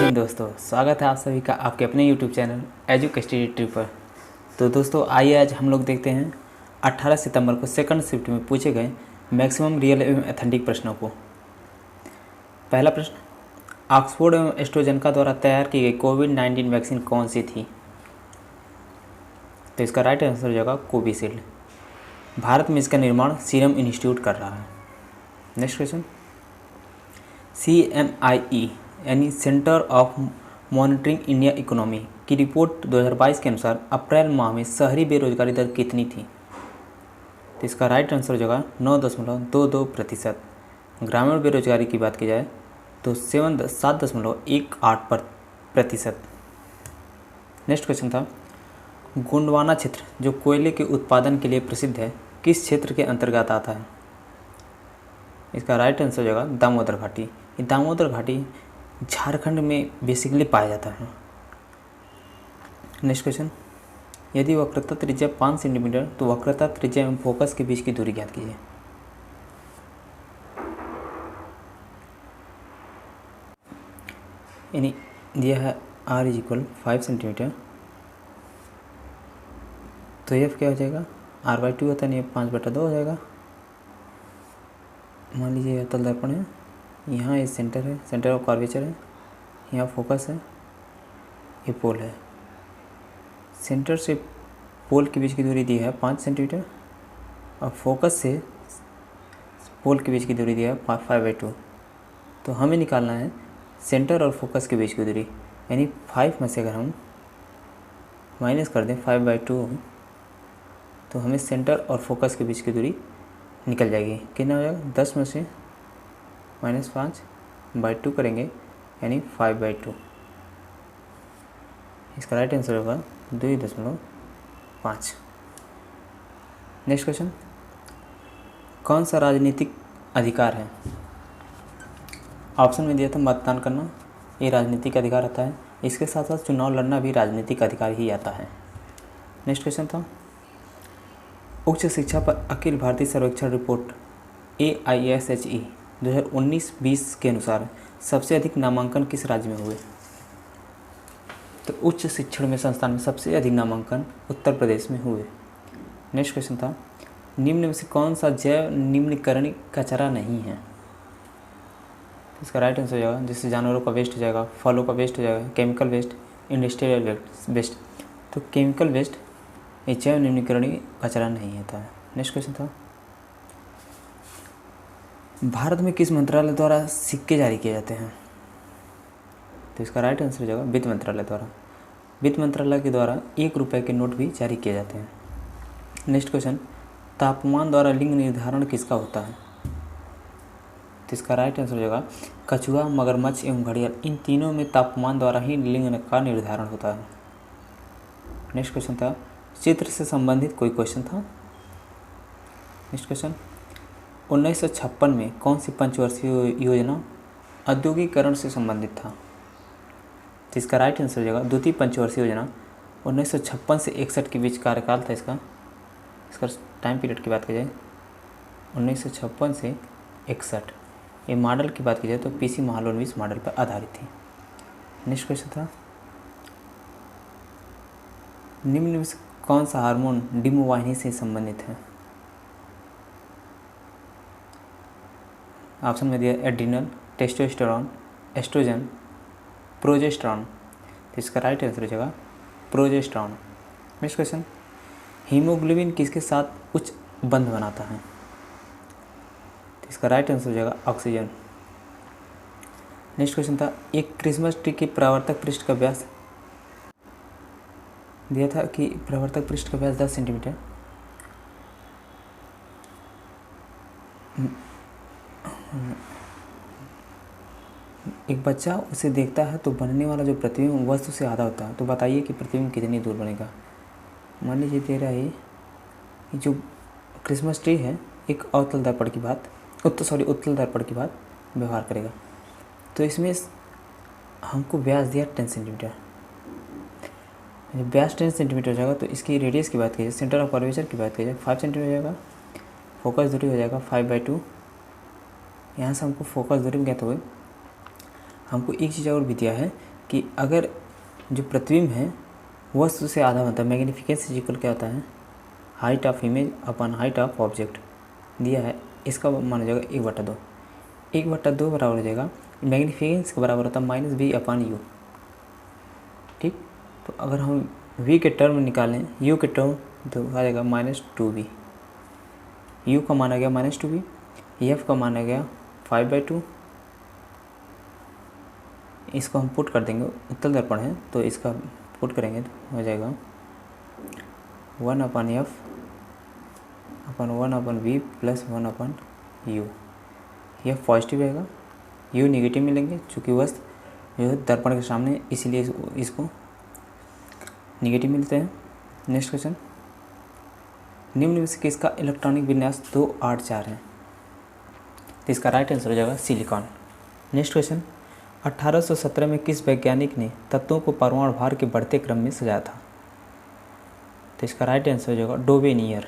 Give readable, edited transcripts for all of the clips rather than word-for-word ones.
हिंद दोस्तों, स्वागत है आप सभी का आपके अपने YouTube चैनल एजुकेस्टडी ट्रिप पर। तो दोस्तों आइए आज हम लोग देखते हैं 18 सितंबर को सेकंड शिफ्ट में पूछे गए मैक्सिमम रियल एवं एथेंटिक प्रश्नों को। पहला प्रश्न, ऑक्सफोर्ड एवं एस्ट्राजेनेका द्वारा तैयार की गई कोविड-19 वैक्सीन कौन सी थी? तो इसका राइट आंसर हो जाएगा कोविशील्ड। भारत में इसका निर्माण सीरम इंस्टीट्यूट कर रहा है। नेक्स्ट क्वेश्चन, CMIE यानी centre of monitoring India economy की रिपोर्ट 2022 के अनुसार अप्रैल माह में शहरी बेरोजगारी दर कितनी थी? तो इसका राइट आंसर हो जाएगा 9.22%। ग्रामीण बेरोजगारी की बात की जाए तो 7.18%। नेक्स्ट क्वेश्चन था, गोंडवाना क्षेत्र जो कोयले के उत्पादन के लिए प्रसिद्ध है किस क्षेत्र के अंतर्गत आता है? इसका राइट आंसर हो जाएगा दामोदर घाटी। ये दामोदर घाटी झारखंड में बेसिकली पाया जाता है। नेक्स्ट क्वेश्चन, यदि वक्रता त्रिज्या 5 सेंटीमीटर तो वक्रता त्रिज्या एवं फोकस के बीच की दूरी ज्ञात कीजिए। यानी दिया है r = 5 सेंटीमीटर, तो f क्या हो जाएगा, r/2 होता है, नहीं 5/2 हो जाएगा। मान लीजिए यह तल दर्पण है, यहाँ ये सेंटर है, सेंटर ऑफ कर्वेचर है, यहाँ फोकस है, ये पोल है। सेंटर से पोल के बीच की दूरी दी है 5 सेंटीमीटर और फोकस से पोल के बीच की दूरी दी है 5/2। तो हमें निकालना है सेंटर और फोकस के बीच की दूरी, यानी 5 में से अगर हम माइनस कर दें 5/2 तो हमें सेंटर और फोकस के बीच की दूरी निकल जाएगी। कितना हो जाएगा, 10 में से -5/2 करेंगे यानी 5/2। इसका राइट आंसर होगा 2.5। नेक्स्ट क्वेश्चन, कौन सा राजनीतिक अधिकार है? ऑप्शन में दिया था मतदान करना, ये राजनीतिक अधिकार आता है। इसके साथ साथ चुनाव लड़ना भी राजनीतिक अधिकार ही आता है। नेक्स्ट क्वेश्चन था, उच्च शिक्षा पर अखिल भारतीय सर्वेक्षण रिपोर्ट AISHE 2019-20 के अनुसार सबसे अधिक नामांकन किस राज्य में हुए? तो उच्च शिक्षण में संस्थान में सबसे अधिक नामांकन उत्तर प्रदेश में हुए। नेक्स्ट क्वेश्चन था, निम्न में से कौन सा जैव निम्नीकरणीय कचरा नहीं है? इसका राइट आंसर हो जाएगा, जिससे जानवरों का वेस्ट हो जाएगा, फलों का वेस्ट हो जाएगा, केमिकल वेस्ट, इंडस्ट्रियल वेस्ट। तो केमिकल वेस्ट ये जैव निम्नीकरणीय कचरा नहीं होता है। नेक्स्ट क्वेश्चन था, भारत में किस मंत्रालय द्वारा सिक्के जारी किए जाते हैं? तो इसका राइट आंसर हो जाएगा वित्त मंत्रालय द्वारा। वित्त मंत्रालय के द्वारा 1 रुपये के नोट भी जारी किए जाते हैं। नेक्स्ट क्वेश्चन, तापमान द्वारा लिंग निर्धारण किसका होता है? तो इसका राइट आंसर हो जाएगा कछुआ, मगरमच्छ एवं घड़ियाल, इन तीनों में तापमान द्वारा ही लिंग का निर्धारण होता है। नेक्स्ट क्वेश्चन था, चित्र से संबंधित कोई क्वेश्चन था? नेक्स्ट क्वेश्चन, 1956 में कौन सी पंचवर्षीय योजना औद्योगिकरण से संबंधित था? तो इसका राइट आंसर हो जाएगा द्वितीय पंचवर्षीय योजना। 1956 से 61 के बीच कार्यकाल था इसका टाइम पीरियड की बात की जाए 1956 से 61। ये मॉडल की बात की जाए तो PC महालनोबिस मॉडल पर आधारित थी। नेक्स्ट क्वेश्चन था, निम्न में से कौन सा हार्मोन डिम्ब वाहिनी से संबंधित है? ऑप्शन में दिया एड्रिनल, टेस्टोस्टेरोन, एस्ट्रोजन, प्रोजेस्टेरॉन। तो इसका राइट आंसर हो जाएगा प्रोजेस्टेरॉन। नेक्स्ट क्वेश्चन, हीमोग्लोबिन किसके साथ उच्च बंध बनाता है? तो इसका राइट आंसर हो जाएगा ऑक्सीजन। नेक्स्ट क्वेश्चन था, एक क्रिसमस ट्री के परावर्तक पृष्ठ का व्यास दिया था कि परावर्तक पृष्ठ का व्यास 10 सेंटीमीटर। एक बच्चा उसे देखता है तो बनने वाला जो प्रतिबिंब वस्तु से आधा होता है, तो बताइए कि प्रतिबिंब कितनी दूर बनेगा। मान लीजिए दे रहा है ये जो क्रिसमस ट्री है एक उत्तल दर्पण की बात व्यवहार करेगा। तो इसमें हमको व्यास दिया 10 सेंटीमीटर। जब व्यास 10 सेंटीमीटर हो जाएगा तो इसकी रेडियस की बात की जाए, सेंटर ऑफ कर्वेचर की बात की जाए 5 सेंटीमीटर हो जाएगा। फोकस दूरी हो जाएगा 5/2। यहाँ से हमको फोकस दूरी ज्ञात हुए। हमको एक चीज़ और भी दिया है कि अगर जो प्रतिबिंब है वस्तु से आधा बनता है, मैग्नीफिकेंस इक्वल क्या होता है, height of image upon height of object दिया है, इसका मान हो जाएगा 1/2। 1/2 बराबर हो जाएगा मैग्नीफिकेंस के बराबर होता है -v/u। ठीक, तो अगर हम v के टर्म निकालें, u के टर्म, तो आ जाएगा -2v। u का मान आ गया -2v, f का मान आ गया 5/2। इसको हम पुट कर देंगे, उत्तल दर्पण है तो इसका पुट करेंगे तो हो जाएगा 1/f अपन 1/v प्लस 1/u। यह पॉजिटिव रहेगा, u निगेटिव मिलेंगे चूँकि वस्तु जो है दर्पण के सामने, इसीलिए इसको निगेटिव मिलते हैं। नेक्स्ट क्वेश्चन, निम्न में से किसका इलेक्ट्रॉनिक विन्यास 284 है, तो इसका राइट आंसर हो जाएगा सिलिकॉन। नेक्स्ट क्वेश्चन, 1817 में किस वैज्ञानिक ने तत्वों को परमाणु भार के बढ़ते क्रम में सजाया था, तो इसका राइट आंसर हो जाएगा डोबेनियर।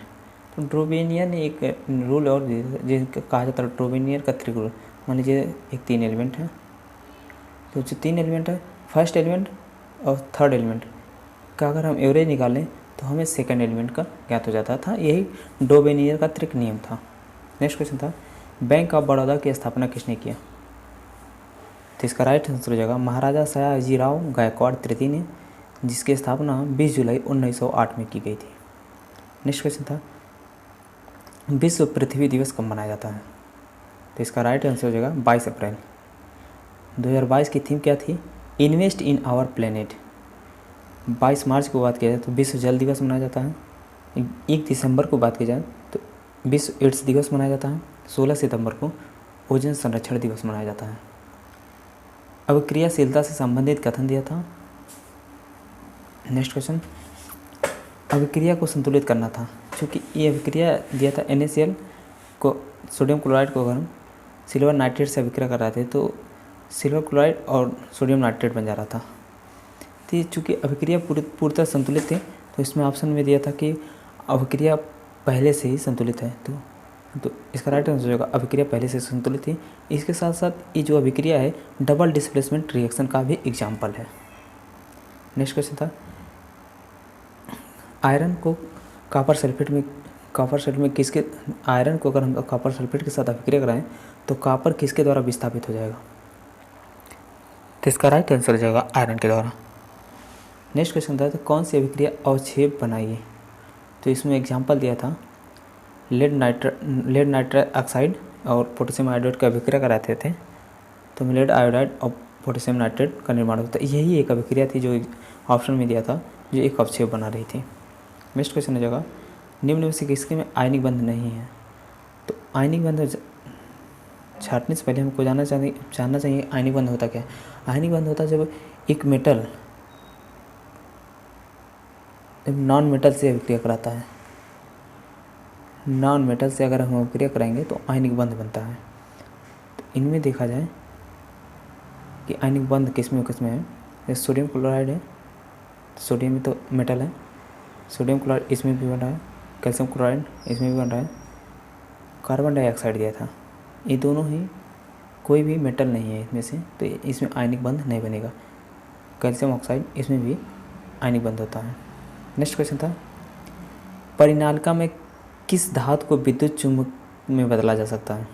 तो डोबेनियर ने एक रूल और जिसका कहा जाता है डोबेनियर का त्रिकोण। मान लीजिए एक 3 एलिमेंट है, तो जो 3 एलिमेंट है, फर्स्ट एलिमेंट और थर्ड एलिमेंट का अगर हम एवरेज निकालें तो हमें सेकंड एलिमेंट का ज्ञात हो जाता था। यही डोबेनियर का त्रिक नियम था। नेक्स्ट क्वेश्चन था, बैंक ऑफ बड़ौदा की स्थापना किसने किया, तो इसका राइट आंसर हो जाएगा महाराजा सयाजीराव गायकवाड़ तृतीय ने, जिसकी स्थापना 20 जुलाई 1908 में की गई थी। नेक्स्ट क्वेश्चन था, विश्व पृथ्वी दिवस कब मनाया जाता है, तो इसका राइट आंसर हो जाएगा 22 अप्रैल। 2022 की थीम क्या थी, इन्वेस्ट इन आवर प्लेनेट। 22 मार्च को बात किया जाए तो विश्व जल दिवस मनाया जाता है। 1 दिसंबर को बात की जाए तो विश्व एड्स दिवस मनाया जाता है। 16 सितंबर को ओजोन संरक्षण दिवस मनाया जाता है। अभिक्रियाशीलता से संबंधित कथन दिया था। नेक्स्ट क्वेश्चन, अभिक्रिया को संतुलित करना था, क्योंकि ये अभिक्रिया दिया था NaCl को, सोडियम क्लोराइड को अगर हम सिल्वर नाइट्रेट से अभिक्रिया कर रहे थे तो सिल्वर क्लोराइड और सोडियम नाइट्रेट बन जा रहा था। तो चूँकि अभिक्रिया पूर्णतः संतुलित थे तो इसमें ऑप्शन में दिया था कि अभिक्रिया पहले से ही संतुलित है, तो इसका राइट आंसर हो जाएगा अभिक्रिया पहले से संतुलित थी। इसके साथ साथ ये जो अभिक्रिया है डबल डिस्प्लेसमेंट रिएक्शन का भी एग्जाम्पल है। नेक्स्ट क्वेश्चन था, आयरन को कॉपर सल्फेट में किसके, आयरन को अगर हम कॉपर सल्फेट के साथ अभिक्रिया कराएं तो कॉपर किसके द्वारा विस्थापित हो जाएगा, तो इसका राइट आंसर हो जाएगा आयरन के द्वारा। नेक्स्ट क्वेश्चन था, तो कौन सी अभिक्रिया अवक्षेप बनाइए, तो इसमें एग्जांपल दिया था लेड नाइट्रस ऑक्साइड और पोटेशियम आयोडाइड का अभिक्रिया कराते थे तो लेड आयोडाइड और पोटेशियम नाइट्रेट का निर्माण होता है। यही एक अभिक्रिया थी जो ऑप्शन में दिया था जो एक अवक्षेप बना रही थी। नेक्स्ट क्वेश्चन हो जाएगा, निम्न में से किसके में आयनिक बंध नहीं है, तो आयनिक बंध छाटने से पहले हमको जानना चाहिए आयनिक बंध होता क्या है। आयनिक बंध होता है जब एक मेटल नॉन मेटल से अभिक्रिया कराता है। नॉन मेटल से अगर हम अभिक्रिया कराएंगे तो आयनिक बंध बनता है। तो इनमें देखा जाए कि आयनिक बंध किसमें है। जैसे सोडियम क्लोराइड है, सोडियम में तो मेटल है, सोडियम क्लोराइड इसमें भी बन रहा है, कैल्शियम क्लोराइड इसमें भी बन रहा है, कार्बन डाइऑक्साइड दिया था, ये दोनों ही कोई भी मेटल नहीं है इसमें से, तो इसमें आयनिक बंध नहीं बनेगा। कैल्शियम ऑक्साइड इसमें भी आयनिक बंध होता है। नेक्स्ट क्वेश्चन था, परिनालिका में किस धातु को विद्युत चुंबक में बदला जा सकता है।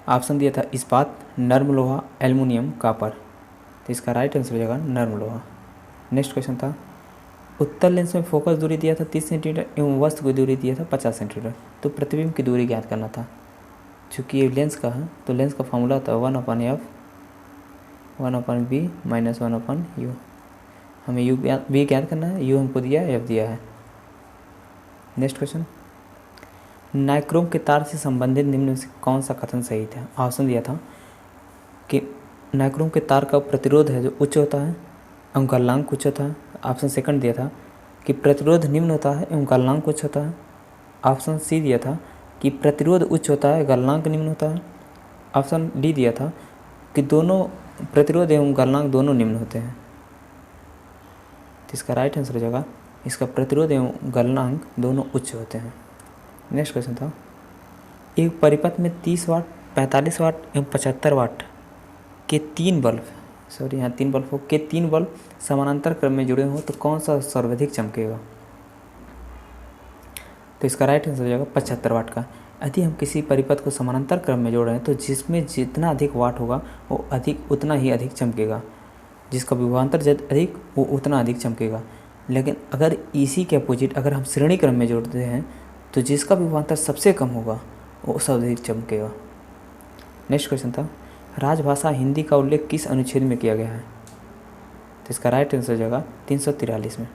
ऑप्शन दिया था इस्पात, नर्म लोहा, एल्युमिनियम, कॉपर, तो इसका राइट आंसर हो जाएगा नर्म लोहा। नेक्स्ट क्वेश्चन था, उत्तल लेंस में फोकस दूरी दिया था 30 सेंटीमीटर एवं वस्तु की दूरी दिया था 50 सेंटीमीटर, तो प्रतिबिंब की दूरी ज्ञात करना था। चूँकि ये लेंस का है तो लेंस का फॉर्मूला था 1/f 1/b माइनस 1/u। हमें u b ज्ञात करना है, u हमको दिया है, f दिया है। नेक्स्ट क्वेश्चन, नाइक्रोम के तार से संबंधित निम्न में से कौन सा कथन सही था। ऑप्शन दिया था कि नाइक्रोम के तार का प्रतिरोध है जो उच्च होता है एवं गलनांक उच्च होता है। ऑप्शन सेकंड दिया था कि प्रतिरोध निम्न होता है एवं गलनांक उच्च होता है। ऑप्शन सी दिया था कि प्रतिरोध उच्च होता है, गलनांक निम्न होता है। ऑप्शन डी दिया था कि दोनों प्रतिरोध एवं गलनांक दोनों निम्न होते हैं। तो इसका राइट आंसर हो जाएगा इसका प्रतिरोध एवं गलनांक दोनों उच्च होते हैं। नेक्स्ट क्वेश्चन था, एक परिपथ में 30 वाट, 45 वाट एवं 75 वाट के 3 बल्ब सॉरी यहाँ 3 बल्ब हो के 3 बल्ब समानांतर क्रम में जुड़े हों तो कौन सा सर्वाधिक चमकेगा? तो इसका राइट आंसर हो जाएगा 75 वाट का। यदि हम किसी परिपथ को समानांतर क्रम में जोड़ रहे हैं तो जिसमें जितना अधिक वाट होगा वो उतना ही अधिक चमकेगा, जिसका विभवांतर जब अधिक वो उतना अधिक चमकेगा। लेकिन अगर इसी के अपोजिट अगर हम श्रेणी क्रम में जोड़ते हैं तो जिसका विभवांतर सबसे कम होगा वो सबसे अधिक चमकेगा। नेक्स्ट क्वेश्चन था, राजभाषा हिंदी का उल्लेख किस अनुच्छेद में किया गया है? तो इसका राइट आंसर हो जाएगा 343 में।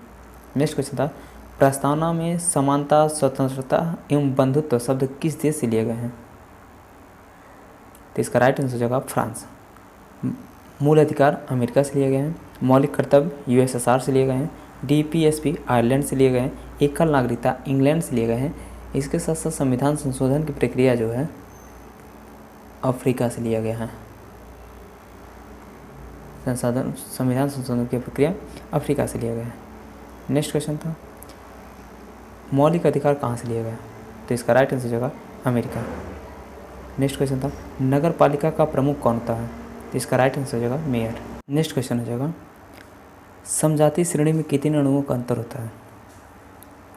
नेक्स्ट क्वेश्चन था, प्रस्तावना में समानता, स्वतंत्रता एवं बंधुत्व शब्द किस देश से लिए गए हैं? तो इसका राइट आंसर हो जाएगा फ्रांस। मूल अधिकार अमेरिका से लिए गए हैं। मौलिक कर्तव्य यूएसएसआर से लिए गए हैं। डीपीएसपी आयरलैंड से लिए गए हैं। एकल नागरिकता इंग्लैंड से लिए गए हैं। इसके साथ साथ संविधान संशोधन की प्रक्रिया जो है अफ्रीका से लिया गया है। संविधान संशोधन की प्रक्रिया अफ्रीका से लिया गया है। नेक्स्ट क्वेश्चन था, मौलिक अधिकार कहाँ से लिया गया? तो इसका राइट आंसर हो जाएगा अमेरिका। नेक्स्ट क्वेश्चन था, नगर पालिका का प्रमुख कौन होता है? तो इसका राइट आंसर हो जाएगा मेयर। नेक्स्ट क्वेश्चन हो जाएगा, समजातीय श्रेणी में कितने अणुओं का अंतर होता है?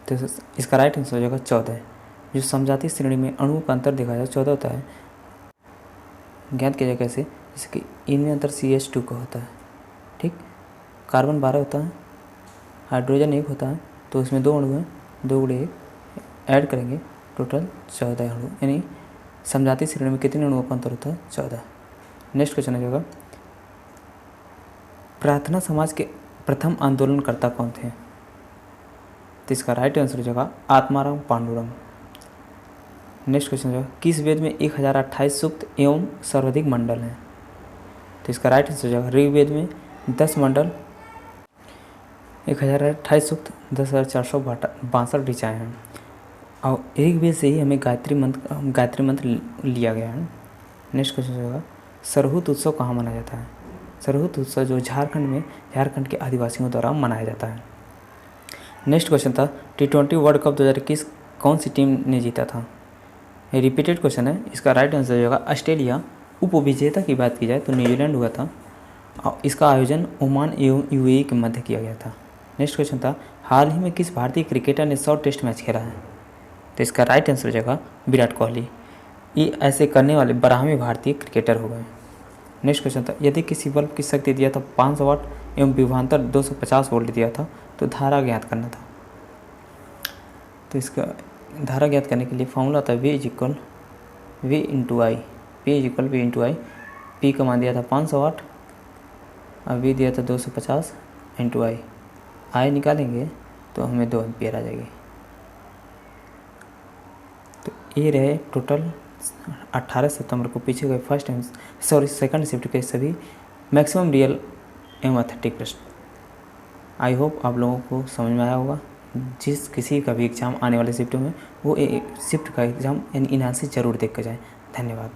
तो इसका राइट आंसर हो जाएगा 14। जो समजातीय श्रेणी में अणुओं का अंतर देखा जाए 14 होता है। ज्ञात किया जाए कैसे? जैसे कि इनमें अंतर CH2 का होता है, ठीक। कार्बन 12 होता है, हाइड्रोजन 1 होता है, तो इसमें 2 अणु हैं, 2 गुणे 1 ऐड करेंगे टोटल 14 अणु, यानी समजातीय श्रेणी में कितने अणुओं का अंतर होता है? 14। नेक्स्ट क्वेश्चन आ जाएगा, प्रार्थना समाज के प्रथम आंदोलनकर्ता कौन थे? तो इसका राइट आंसर हो जाएगा आत्माराम पांडुरंग। नेक्स्ट क्वेश्चन जो है, किस वेद में 1028 सूक्त एवं सर्वाधिक मंडल हैं? तो इसका राइट आंसर हो जाएगा ऋग्वेद में 10 मंडल, 1028 सूक्त, 10,462 ऋचाएँ हैं। और ऋग्वेद से ही हमें गायत्री मंत्र लिया गया है। नेक्स्ट क्वेश्चन जो होगा, सरहूत उत्सव कहाँ मनाया जाता है? सरहूत उत्सव जो झारखंड के आदिवासियों द्वारा मनाया जाता है। नेक्स्ट क्वेश्चन था, T20 वर्ल्ड कप 2021 कौन सी टीम ने जीता था? ये रिपीटेड क्वेश्चन है। इसका राइट आंसर होगा ऑस्ट्रेलिया। उपविजेता की बात की जाए तो न्यूजीलैंड हुआ था और इसका आयोजन ओमान एवं UAE के मध्य किया गया था। नेक्स्ट क्वेश्चन था, हाल ही में किस भारतीय क्रिकेटर ने 100 टेस्ट मैच खेला है? तो इसका राइट आंसर हो जाएगा विराट कोहली। ये ऐसे करने वाले 12वें भारतीय क्रिकेटर हो गए। नेक्स्ट क्वेश्चन था, यदि किसी बल्ब की शक्ति दिया था 500 वाट एवं विभवांतर 250 वोल्ट दिया था तो धारा ज्ञात करना था। तो इसका धारा ज्ञात करने के लिए फॉर्मूला था V = V × I, P = V × I। P का मान दिया था 500 वाट और V दिया था 250 × I निकालेंगे तो हमें 2 एम्पियर आ जाएगी। तो ये रहे टोटल 18 सितंबर को पीछे गए सेकंड शिफ्ट के सभी मैक्सिमम रियल एवं ऑथेंटिक प्रश्न। आई होप आप लोगों को समझ में आया होगा। जिस किसी का भी एग्ज़ाम आने वाले शिफ्टों में वो शिफ्ट का एग्ज़ाम एनालिसिस जरूर देख कर जाएँ। धन्यवाद।